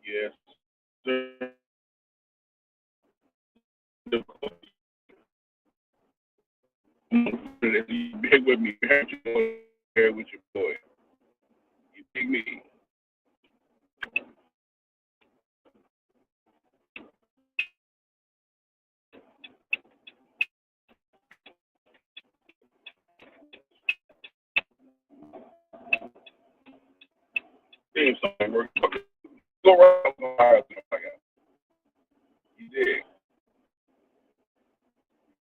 Yes, sir. You big with me. You have to go there with your boy. You dig me? Theme song work. Go right. Go right. You dig?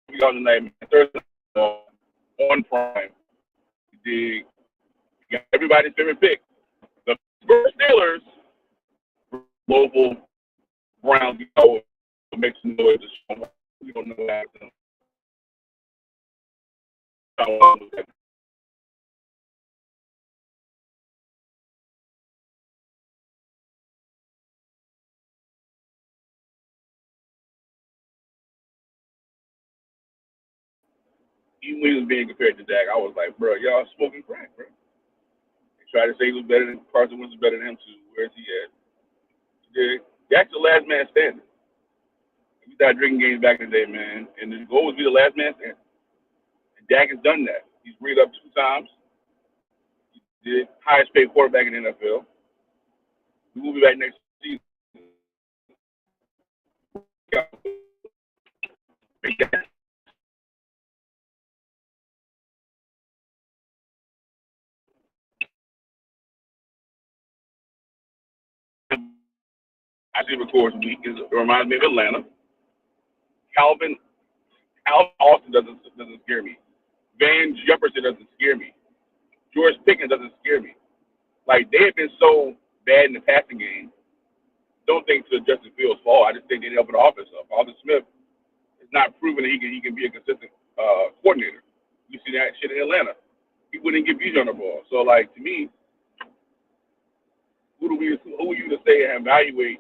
We got the name Thursday on Prime. You dig? You got everybody's favorite pick. The Steelers, global Browns, make some noise. We don't know what happened. Even when he was being compared to Dak, I was like, bro, y'all smoking crack, bro. They tried to say he was better than Carson Wentz was better than him too. Where's he at? He did. Dak's the last man standing. We started drinking games back in the day, man. And the goal was to be the last man standing. And Dak has done that. He's read up 2 times. He did highest paid quarterback in the NFL. We will be back next season. I see records week. It reminds me of Atlanta. Calvin Austin doesn't scare me. Van Jefferson doesn't scare me. George Pickens doesn't scare me. Like they have been so bad in the passing game. Don't think to Justin Fields' fault. I just think they didn't open the offense up. Alden Smith is not proven that he can be a consistent coordinator. You see that shit in Atlanta. He wouldn't give Bijan the ball. So like to me, who are you to say and evaluate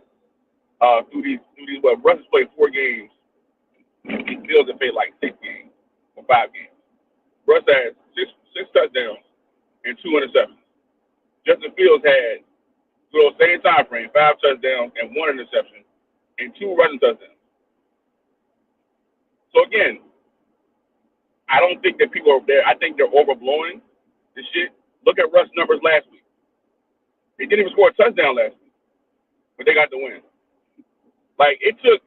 through these what Russ has played 4 games. Fields have played like 6 games or 5 games. Russ had six touchdowns and 2 interceptions. Justin Fields had through the same time frame, 5 touchdowns and 1 interception and 2 rushing touchdowns. So again, I don't think that people are there. I think they're overblowing the shit. Look at Russ' numbers last week. They didn't even score a touchdown last week, but they got the win. Like it took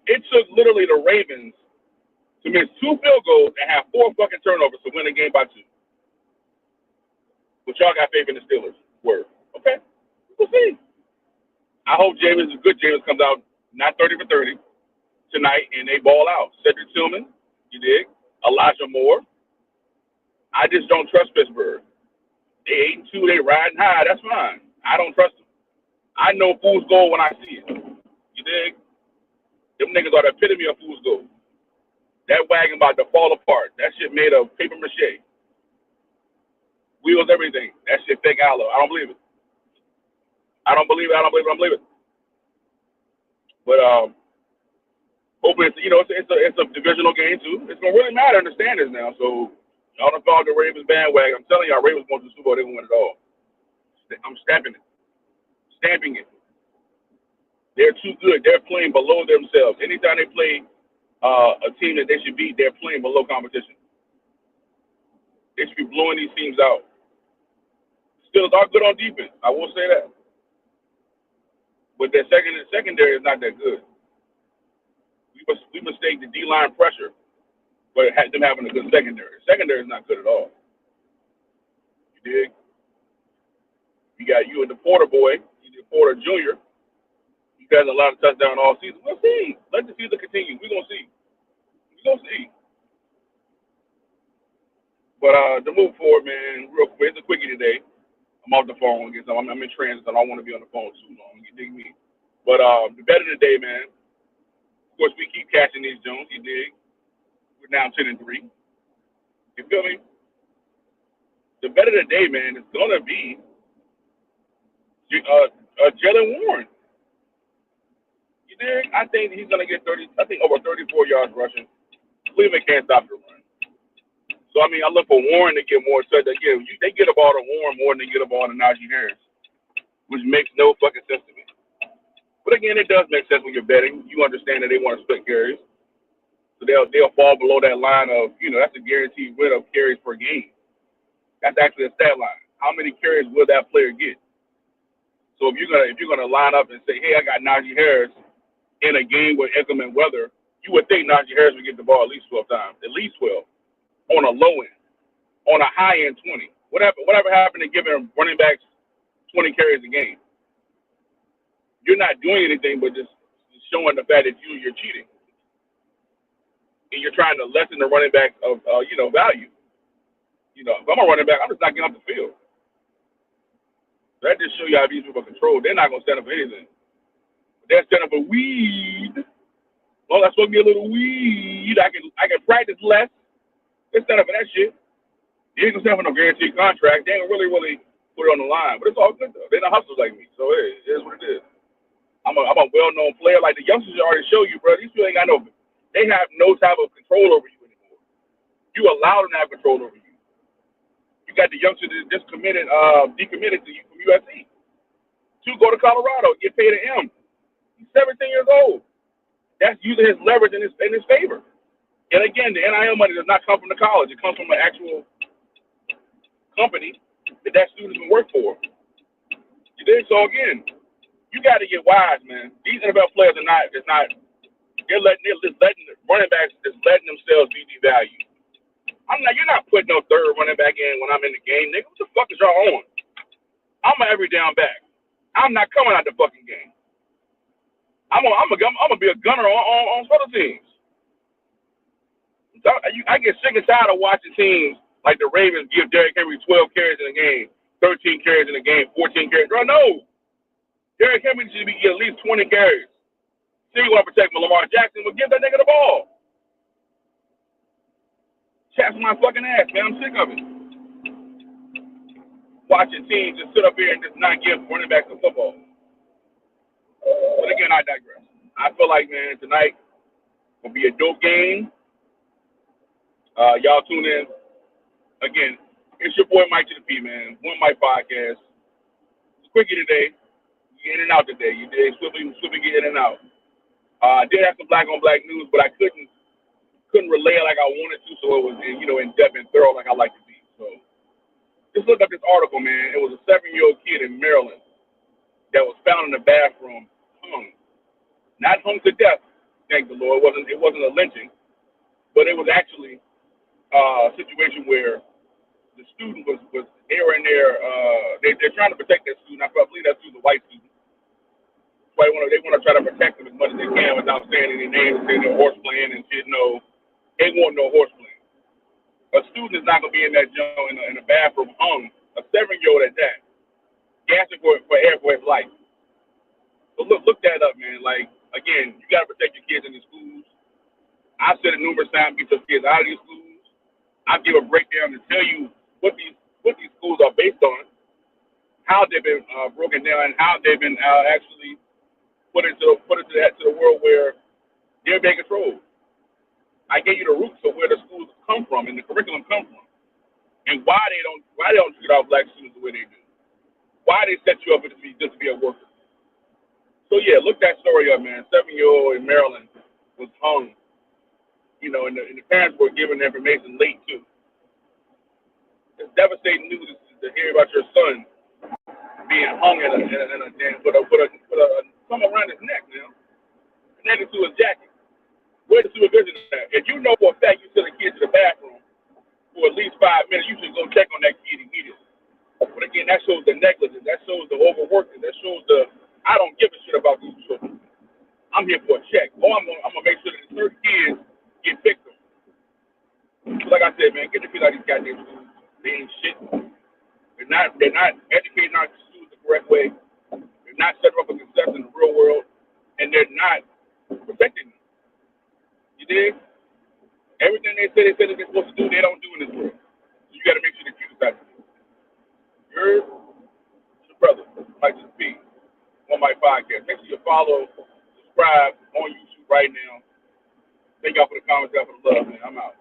literally the Ravens to miss 2 field goals and have 4 fucking turnovers to win a game by 2. But y'all got faith in the Steelers. Word. Okay. We'll see. I hope Jameis comes out not 30 for 30 tonight and they ball out. Cedric Tillman, you dig? Elijah Moore. I just don't trust Pittsburgh. They 8-2, they riding high. That's fine. I don't trust them. I know fool's gold when I see it. You dig? Them niggas are the epitome of fool's gold. That wagon about to fall apart. That shit made of paper mache. Wheels, everything. That shit fake aloe. I don't believe it. I don't believe it. But hopefully, it's a divisional game too. It's gonna really matter in the standings now. So y'all don't follow the Ravens bandwagon. I'm telling y'all, Ravens going to the Super Bowl. They gonna win it all. I'm stamping it. They're too good. They're playing below themselves. Anytime they play a team that they should beat, they're playing below competition. They should be blowing these teams out. Steelers are good on defense. I will say that. But their secondary is not that good. We mistake the D-line pressure, but them having a good secondary. Secondary is not good at all. You dig? You got you and the Porter boy, the Porter Jr. He has a lot of touchdowns all season. We'll see. Let the season continue. We're gonna see. But to move forward, man, real quick, it's a quickie today. I'm off the phone again, so I'm in transit. I don't want to be on the phone too long. You dig me? But the bet of the day, man. Of course, we keep catching these Jones. You dig? We're now 10-3. You feel me? The bet of the day, man, is gonna be Jalen Warren. You dig? I think he's gonna get 30. I think over 34 yards rushing. Cleveland can't stop the run. So I mean, I look for Warren to get more touch. Again, they get a ball to Warren more than they get a ball to Najee Harris, which makes no fucking sense to me. But again, it does make sense when you're betting. You understand that they want to split carries, so they'll fall below that line of that's a guaranteed win of carries per game. That's actually a stat line. How many carries will that player get? So if you're gonna line up and say, hey, I got Najee Harris in a game with inclement weather, you would think Najee Harris would get the ball at least 12 times, at least 12 on a low end, on a high end 20. Whatever happened to giving running backs 20 carries a game? You're not doing anything but just showing the fact that you're cheating and you're trying to lessen the running back of value. If I'm a running back, I'm just not getting off the field. That just show you how these people are controlled. They're not gonna stand up for anything. They're standing up for weed. Well, that's supposed to be a little weed. I can practice less. They're standing up for that shit. You ain't gonna stand for no guaranteed contract. They ain't gonna really put it on the line. But it's all good though. They're not hustlers like me. So it is what it is. I'm a well-known player. Like the youngsters already show you, bro. These people ain't got they have no type of control over you anymore. You allow them to have control over you. You got the youngster that just decommitted to you from USC. To go to Colorado, get paid an M. He's 17 years old. That's using his leverage in his favor. And again, the NIL money does not come from the college. It comes from an actual company that student's been work for. You did so again. You got to get wise, man. These NFL players are not. It's not. They're just letting running backs just letting themselves be devalued. You're not putting no third running back in when I'm in the game, nigga. What the fuck is y'all on? I'm an every down back. I'm not coming out the fucking game. I'm gonna be a gunner on special teams. So I get sick and tired of watching teams like the Ravens give Derrick Henry 12 carries in a game, 13 carries in a game, 14 carries. Bro, no. Derrick Henry should be getting at least 20 carries. See, you want to protect Lamar Jackson, but give that nigga the ball. Chaps my fucking ass, man. I'm sick of it. Watching teams just sit up here and just not give running backs the football. But again, I digress. I feel like, man, tonight will be a dope game. Y'all tune in. Again, it's your boy Mike to the P, man. One Mike Podcast. It's quickie today. Get in and out today. You did swiftly get in and out. I did have some black on black news, but I couldn't relay it like I wanted to, so it was in depth and thorough like I like to be. So just look up this article, man. It was a 7-year-old kid in Maryland that was found in the bathroom, hung, not hung to death. Thank the Lord. It wasn't a lynching, but it was actually a situation where the student was here and there. They're trying to protect that student. I believe that student's a white student. So they want to try to protect them as much as they can without saying any names, saying they're horse playing and shit. No, they want no horse playing. A student is not going to be in that joint in a bathroom hung, a 7-year-old at that, gasping for air for his life. So look that up, man. Like, again, you got to protect your kids in the schools. I've said it numerous times, get your kids out of these schools. I'll give a breakdown to tell you what these schools are based on, how they've been broken down, and how they've been actually put into the world where they're being controlled. I gave you the roots of where the schools come from and the curriculum come from, and why they don't treat our black students the way they do. Why they set you up just to be a worker. So yeah, look that story up, man. 7-year-old in Maryland was hung. And the parents were given the information late too. It's devastating news to hear about your son being hung in a put something around his neck now, connected to his jacket. Where's the supervision at? If you know for a fact you send a kid to the bathroom for at least 5 minutes, you should go check on that kid immediately. But again, that shows the negligence. That shows the overworking. That shows I don't give a shit about these children. I'm here for a check. I'm gonna make sure that the certain kids get picked up. So like I said, man, get the kids out of these goddamn schools. They ain't shit. They're not educating our students the correct way. They're not setting up for success in the real world, and they're not protecting them. You dig? Everything they say that they're supposed to do, they don't do in this world. So you got to make sure that you decide to do it. You heard? It's your brother, Mike to the P, on my podcast. Make sure you follow, subscribe on YouTube right now. Thank y'all for the comments, y'all for the love, man. I'm out.